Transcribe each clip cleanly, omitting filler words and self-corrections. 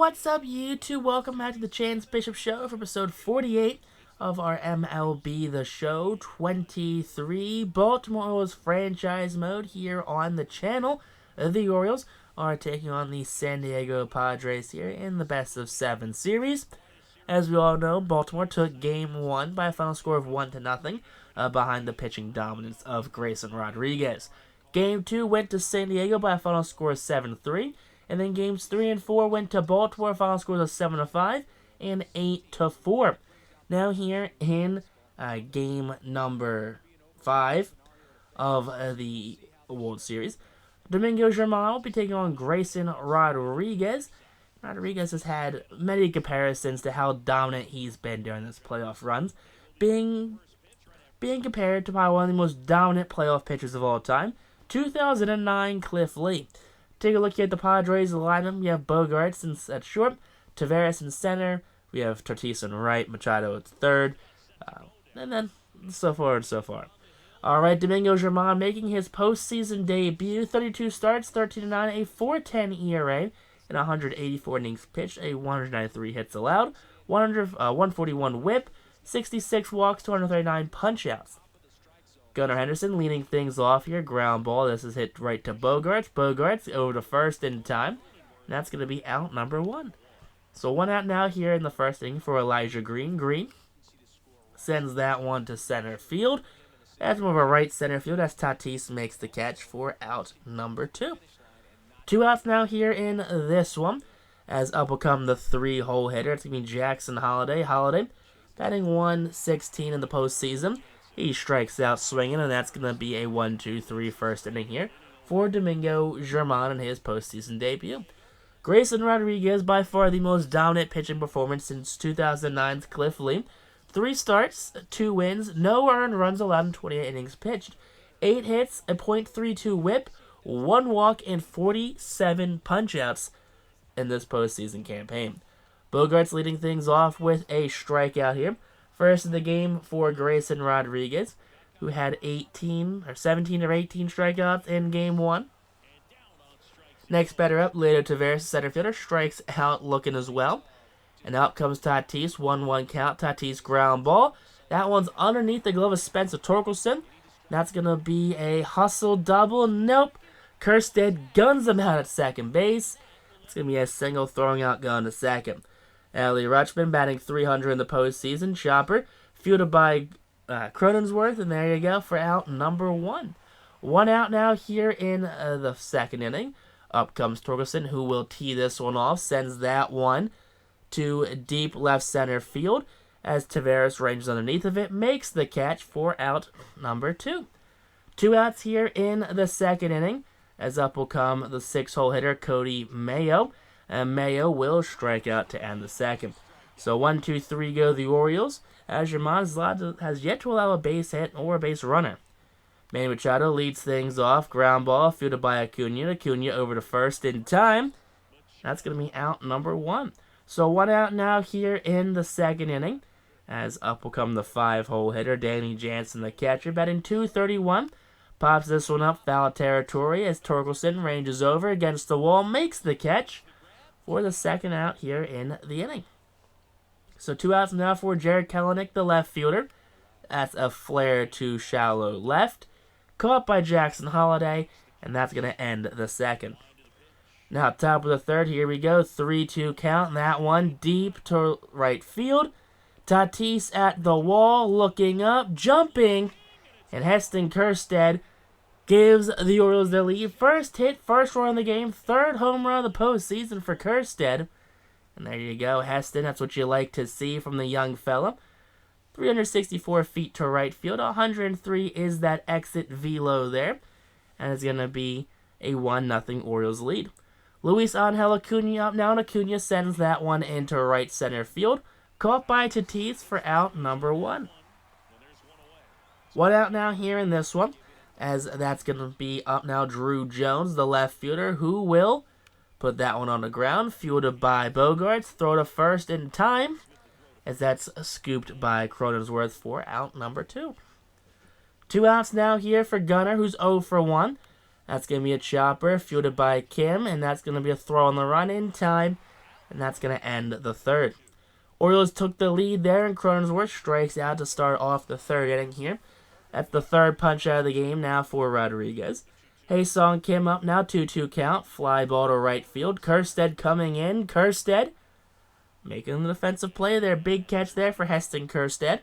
what's up, YouTube? Welcome back to the Chance Bishop Show for episode 48 of our MLB The Show 23 Baltimore Orioles franchise mode here on the channel. The Orioles are taking on the San Diego Padres here in the best-of-7 series. As we all know, Baltimore took Game 1 by a final score of 1-0 behind the pitching dominance of Grayson Rodriguez. Game 2 went to San Diego by a final score of 7-3. And then games 3 and 4 went to Baltimore, final scores of 7-5 and 8-4. Now here in game number 5 of the World Series, Domingo Germán will be taking on Grayson Rodriguez. Rodriguez has had many comparisons to how dominant he's been during this playoff runs, being compared to probably one of the most dominant playoff pitchers of all time, 2009 Cliff Lee. Take a look here at the Padres lineup. You have Bogaerts at short, Taveras in center. We have Tatis in right, Machado at third, and then so forth and so forth. All right, Domingo Germán making his postseason debut. 32 starts, 13-9, a 4.10 ERA, and 184 innings pitched, a 193 hits allowed, 141 WHIP, 66 walks, 239 punch-outs. Gunnar Henderson leading things off here. Ground ball. This is hit right to Bogaerts. Bogaerts over to first in time. And that's going to be out number 1. So 1 out now here in the first inning for Elijah Green. Green sends that one to center field. That's more of a right center field as Tatis makes the catch for out number 2. 2 outs now here in this one. As up will come the 3-hole hitter. It's going to be Jackson Holliday. Holliday batting .116 in the postseason. He strikes out swinging, and that's going to be a 1-2-3 first inning here for Domingo Germán in his postseason debut. Grayson Rodriguez, by far the most dominant pitching performance since 2009's Cliff Lee. 3 starts, 2 wins, no earned runs allowed in 28 innings pitched. 8 hits, a .32 whip, 1 walk, and 47 punch-outs in this postseason campaign. Bogaerts leading things off with a strikeout here. First in the game for Grayson Rodriguez, who had 17 or 18 strikeouts in Game 1. Next batter up, Ledo Taveras, center fielder, strikes out looking as well. And out comes Tatis, 1-1 count. Tatis ground ball. That one's underneath the glove of Spencer Torkelson. That's going to be a hustle double. Nope. Kjerstad guns him out at second base. It's going to be a single throwing out gun to second. Ellie Rutschman batting .300 in the postseason. Chopper fielded by Cronensworth, and there you go for out number 1. 1 out now here in the second inning. Up comes Torkelson, who will tee this one off. Sends that one to deep left center field as Taveras ranges underneath of it. Makes the catch for out number 2. 2 outs here in the second inning. As up will come the 6-hole hitter, Cody Mayo. And Mayo will strike out to end the second. So 1-2-3 go the Orioles, as Germán has yet to allow a base hit or a base runner. Manny Machado leads things off. Ground ball fielded by Acuna. Acuna over to first in time. That's going to be out number 1. So 1 out now here in the second inning. As up will come the 5-hole hitter, Danny Jansen, the catcher, batting .231. Pops this one up foul territory as Torkelson ranges over against the wall, makes the catch for the second out here in the inning. So 2 outs now for Jared Kelenic, the left fielder. That's a flare to shallow left. Caught by Jackson Holliday, and that's going to end the second. Now top of the third, here we go. 3-2 count, and that one deep to right field. Tatis at the wall, looking up, jumping, and Heston Kjerstad gives the Orioles their lead. First hit, first run of the game, 3rd home run of the postseason for Kjerstad. And there you go, Heston. That's what you like to see from the young fella. 364 feet to right field. 103 is that exit velo there. And it's going to be a 1-0 Orioles lead. Luis Angel Acuna up now, and Acuna sends that one into right center field. Caught by Tatis for out number 1. 1 out now here in this one, as that's going to be up now Drew Jones, the left fielder, who will put that one on the ground, fielded by Bogaerts, throw to first in time, as that's scooped by Cronensworth for out number 2. 2 outs now here for Gunnar, who's 0 for 1. That's going to be a chopper, fielded by Kim, and that's going to be a throw on the run in time, and that's going to end the third. Orioles took the lead there, and Cronensworth strikes out to start off the third inning here. That's the third punch out of the game now for Rodriguez. Hae-Sung Kim up now, 2-2 count. Fly ball to right field. Kerstead coming in. Kerstead making the defensive play there. Big catch there for Heston Kerstead.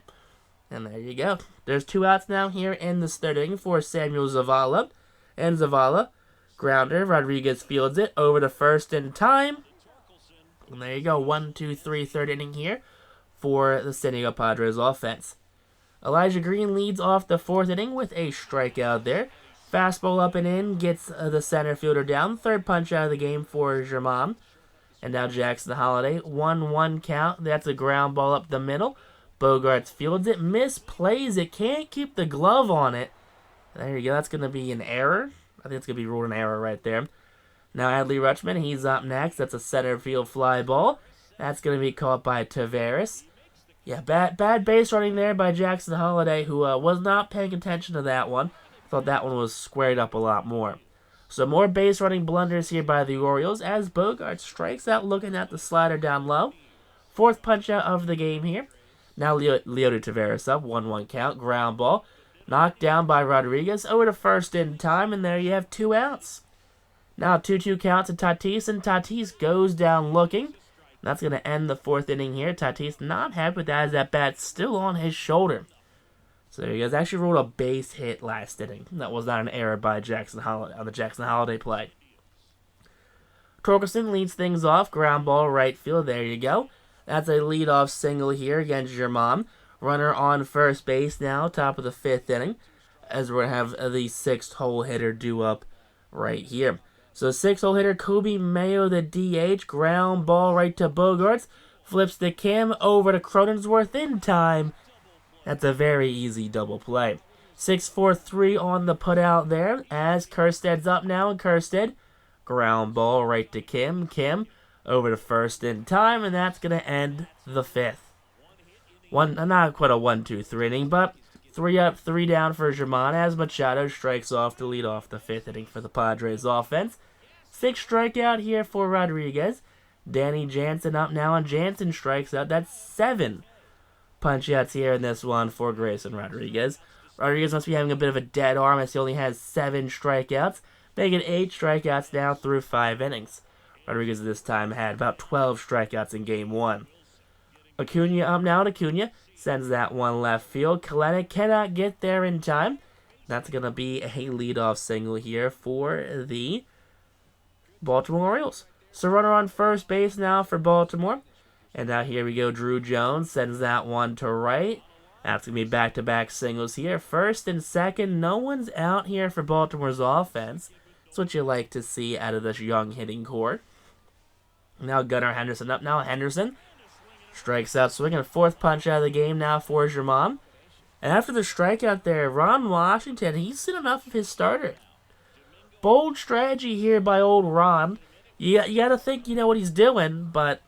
And there you go. There's 2 outs now here in this third inning for Samuel Zavala. And Zavala, grounder. Rodriguez fields it over to first in time. And there you go. 1-2-3 third inning here for the San Diego Padres offense. Elijah Green leads off the fourth inning with a strikeout there. Fastball up and in, gets the center fielder down. Third punch out of the game for Germán. And now Jackson Holiday. 1-1 count. That's a ground ball up the middle. Bogarts fields it, misplays it, can't keep the glove on it. There you go. That's going to be an error. I think it's going to be ruled an error right there. Now Adley Rutschman, he's up next. That's a center field fly ball. That's going to be caught by Taveras. Yeah, bad base running there by Jackson Holiday, who was not paying attention to that one. Thought that one was squared up a lot more. So more base running blunders here by the Orioles as Bogarts strikes out looking at the slider down low. Fourth punch out of the game here. Now Leody Taveras up, 1-1 count, ground ball. Knocked down by Rodriguez, over to first in time, and there you have 2 outs. Now 2-2 count to Tatis, and Tatis goes down looking. That's going to end the fourth inning here. Tatis not happy with that as that bat's still on his shoulder. So there he goes. Actually rolled a base hit last inning. That was not an error by Jackson Holiday on the Jackson Holiday play. Torkelson leads things off, ground ball right field. There you go. That's a leadoff single here against Germán. Runner on first base now, top of the fifth inning, as we're going to have the sixth hole hitter due up right here. So sixth hole hitter, Kobe Mayo, the DH, ground ball right to Bogarts, flips to Kim, over to Cronensworth in time. That's a very easy double play. 6-4-3 on the putout there, as Kersted's up now, and Kerstead, ground ball right to Kim. Kim, over to first in time, and that's going to end the fifth. Not quite a 1-2-3 inning, but 3 up, 3 down for Germán as Machado strikes off to lead off the fifth inning for the Padres offense. 6 strikeout here for Rodriguez. Danny Jansen up now, and Jansen strikes out. That's 7 punch-outs here in this one for Grayson Rodriguez. Rodriguez must be having a bit of a dead arm as he only has 7 strikeouts, making 8 strikeouts now through 5 innings. Rodriguez this time had about 12 strikeouts in Game 1. Acuna up now, and Acuna sends that one left field. Kalenic cannot get there in time. That's going to be a leadoff single here for the Baltimore Orioles. So runner on first base now for Baltimore. And now here we go, Drew Jones sends that one to right. That's going to be back-to-back singles here. First and second, no one's out here for Baltimore's offense. That's what you like to see out of this young hitting core. Now Gunnar Henderson up now. Henderson strikes out swinging. Fourth punch out of the game now for Germán. And after the strikeout there, Ron Washington, he's seen enough of his starter. Bold strategy here by old Ron. You got to think you know what he's doing, but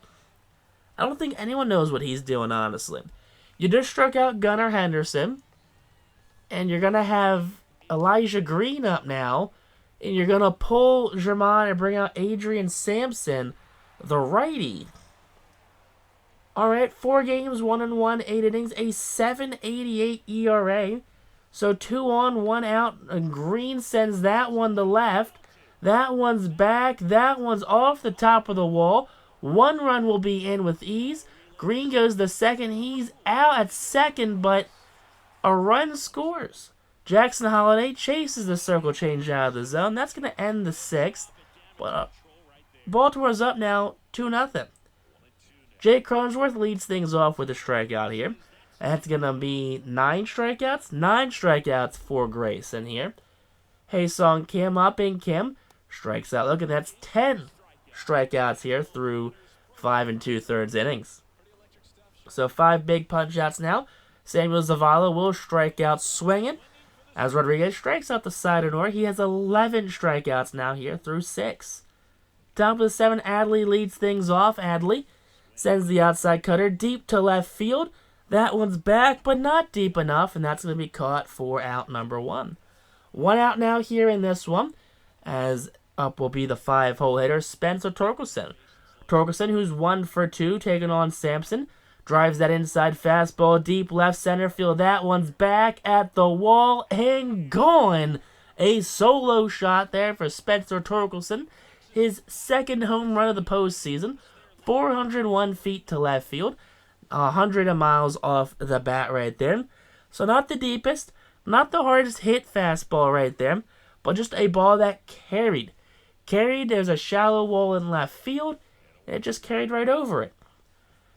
I don't think anyone knows what he's doing, honestly. You just struck out Gunnar Henderson, and you're going to have Elijah Green up now, and you're going to pull Germán and bring out Adrian Sampson, the righty. All right, 4 games, 1-1, 8 innings, a 7.88 ERA. So 2 on, 1 out, and Green sends that one to left. That one's back. That one's off the top of the wall. 1 run will be in with ease. Green goes to second. He's out at second, but a run scores. Jackson Holiday chases the circle change out of the zone. That's going to end the 6th. But Baltimore's up now 2-0. Jake Cronensworth leads things off with a strikeout here. That's going to be 9 strikeouts. 9 strikeouts for Grayson here. Hae-Sung Kim up, and Kim strikes out. Look at that's 10 strikeouts here through 5 2/3 innings. So 5 big punch-outs now. Samuel Zavala will strike out swinging as Rodriguez strikes out the side and he has 11 strikeouts now here through 6. Top of the 7, Adley leads things off. Adley sends the outside cutter deep to left field. That one's back, but not deep enough, and that's going to be caught for out number 1. 1 out now here in this one, as up will be the 5-hole hitter, Spencer Torkelson. Torkelson, who's 1 for 2, taking on Sampson. Drives that inside fastball deep left center field. That one's back at the wall and gone. A solo shot there for Spencer Torkelson. His second home run of the postseason. 401 feet to left field. 100 miles off the bat right there. So not the deepest, not the hardest hit fastball right there, but just a ball that carried. There's a shallow wall in left field, and it just carried right over it.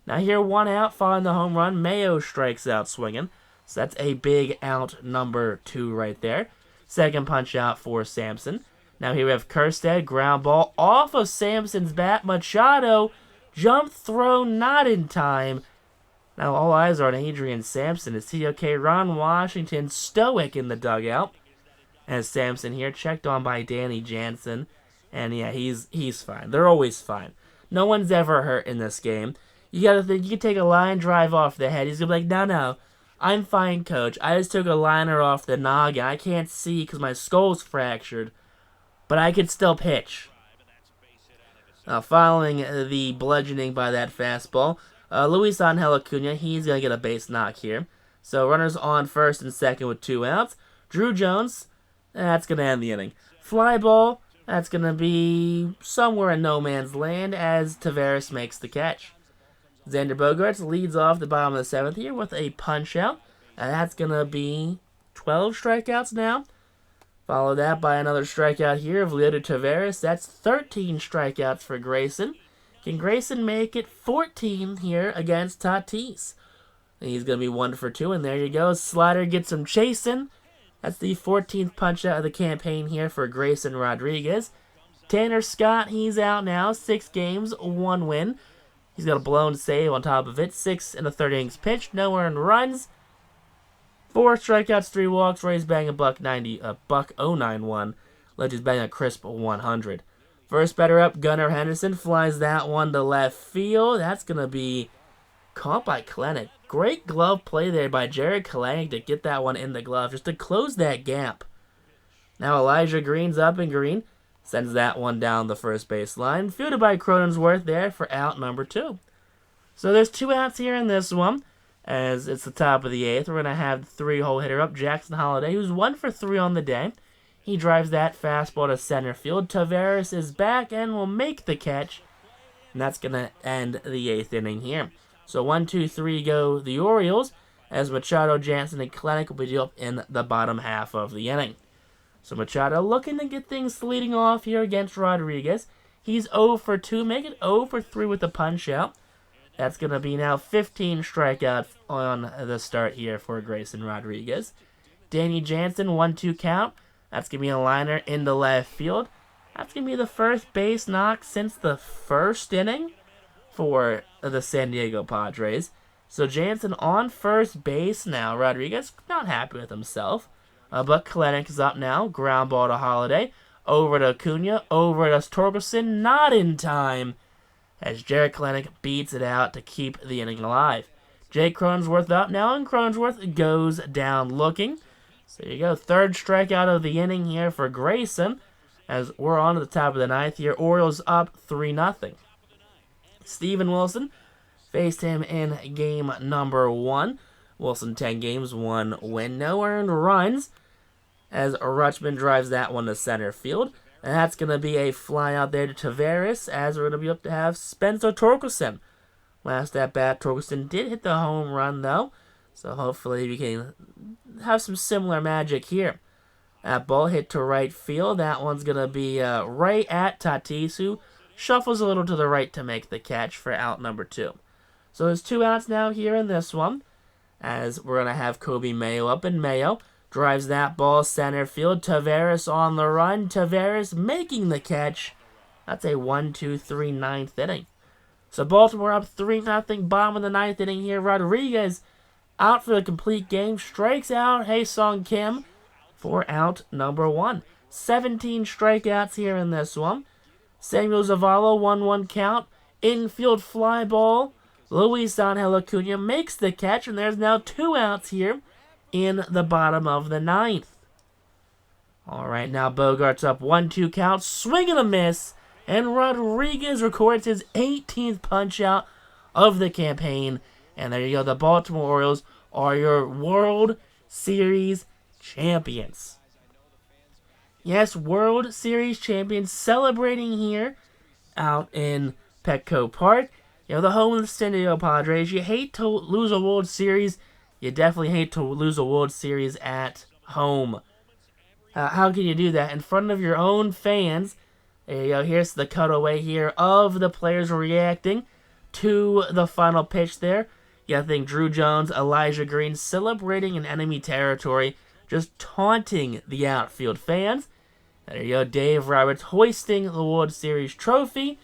Now here, 1 out following the home run. Mayo strikes out swinging. So that's a big out number 2 right there. Second punch out for Sampson. Now here we have Kerstead, ground ball off of Sampson's bat. Machado, jump throw not in time. Now all eyes are on Adrian Sampson. Is he okay? Ron Washington stoic in the dugout. As Sampson here checked on by Danny Jansen. And yeah, he's fine. They're always fine. No one's ever hurt in this game. You gotta think, you could take a line drive off the head. He's gonna be like, no, I'm fine, coach. I just took a liner off the noggin. I can't see because my skull's fractured. But I could still pitch. Now, following the bludgeoning by that fastball, Luis Angel Acuna, he's going to get a base knock here. So runners on first and second with 2 outs. Drew Jones, that's going to end the inning. Fly ball, that's going to be somewhere in no man's land as Taveras makes the catch. Xander Bogaerts leads off the bottom of the 7th here with a punch out. And that's going to be 12 strikeouts now. Follow that by another strikeout here of Leody Taveras. That's 13 strikeouts for Grayson. Can Grayson make it 14 here against Tatis? He's going to be 1 for 2, and there you go. Slider gets him chasing. That's the 14th punch out of the campaign here for Grayson Rodriguez. Tanner Scott, he's out now. 6 games, 1 win. He's got a blown save on top of it. 6 1/3 innings pitched, no earned runs. 4 strikeouts, 3 walks. Rays bang a $1.091. Legends bang a crisp 100. First batter up, Gunnar Henderson flies that one to left field. That's going to be caught by Kelenic. Great glove play there by Jared Kelenic to get that one in the glove, just to close that gap. Now Elijah Green's up in green. Sends that one down the first base line. Fielded by Cronensworth there for out number 2. So there's 2 outs here in this one. As it's the top of the 8th, we're going to have the 3-hole hitter up, Jackson Holliday, who's 1 for 3 on the day. He drives that fastball to center field. Taveras is back and will make the catch. And that's going to end the 8th inning here. So 1, 2, 3 go the Orioles, as Machado, Jansen, and Kelenic will be up in the bottom half of the inning. So Machado looking to get things leading off here against Rodriguez. He's 0 for 2, make it 0 for 3 with the punch out. That's going to be now 15 strikeouts on the start here for Grayson Rodriguez. Danny Jansen, 1-2 count. That's going to be a liner into left field. That's going to be the first base knock since the first inning for the San Diego Padres. So Jansen on first base now. Rodriguez not happy with himself. But Kelenic is up now. Ground ball to Holliday. Over to Acuna. Over to Torkelson. Not in time, as Jared Kelenic beats it out to keep the inning alive. Jake Cronensworth up now, and Cronensworth goes down looking. So there you go, 3rd strikeout of the inning here for Grayson, as we're on to the top of the 9th here. Orioles up 3-0. Steven Wilson faced him in game number 1. Wilson 10 games, 1 win, no earned runs, as Rutschman drives that one to center field. And that's going to be a fly out there to Taveras, as we're going to be up to have Spencer Torkelson. Last at bat, Torkelson did hit the home run, though. So hopefully we can have some similar magic here. That ball hit to right field. That one's going to be right at Tatis, who shuffles a little to the right to make the catch for out number 2. So there's 2 outs now here in this one, as we're going to have Kobe Mayo up, and Mayo drives that ball center field. Taveras on the run. Taveras making the catch. That's a 1-2-3 9th inning. So Baltimore up 3-0, bottom of the 9th inning here. Rodriguez out for the complete game. Strikes out Hae-Sung Kim for out number 1. 17 strikeouts here in this one. Samuel Zavala, 1-1 count. Infield fly ball. Luis Angel Acuna makes the catch, and there's now 2 outs here in the bottom of the 9th. All right, now Bogaerts up 1-2 count. Swing and a miss. And Rodriguez records his 18th punch-out of the campaign. And there you go. The Baltimore Orioles are your World Series champions. Yes, World Series champions celebrating here out in Petco Park. The home of the San Diego Padres. You hate to lose a World Series. You definitely hate to lose a World Series at home. How can you do that? In front of your own fans. There you go. Here's the cutaway here of the players reacting to the final pitch there. I think Drew Jones, Elijah Green celebrating in enemy territory, just taunting the outfield fans. There you go. Dave Roberts hoisting the World Series trophy.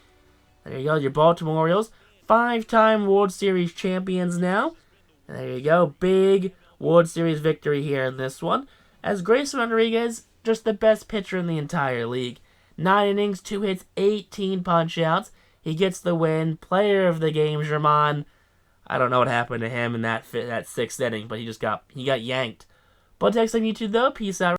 There you go. Your Baltimore Orioles, 5-time World Series champions now. And there you go. Big World Series victory here in this one. As Grayson Rodriguez, just the best pitcher in the entire league. 9 innings, 2 hits, 18 punch-outs. He gets the win. Player of the game, German. I don't know what happened to him in that 6th inning, but he got yanked. But next on YouTube, though, peace out.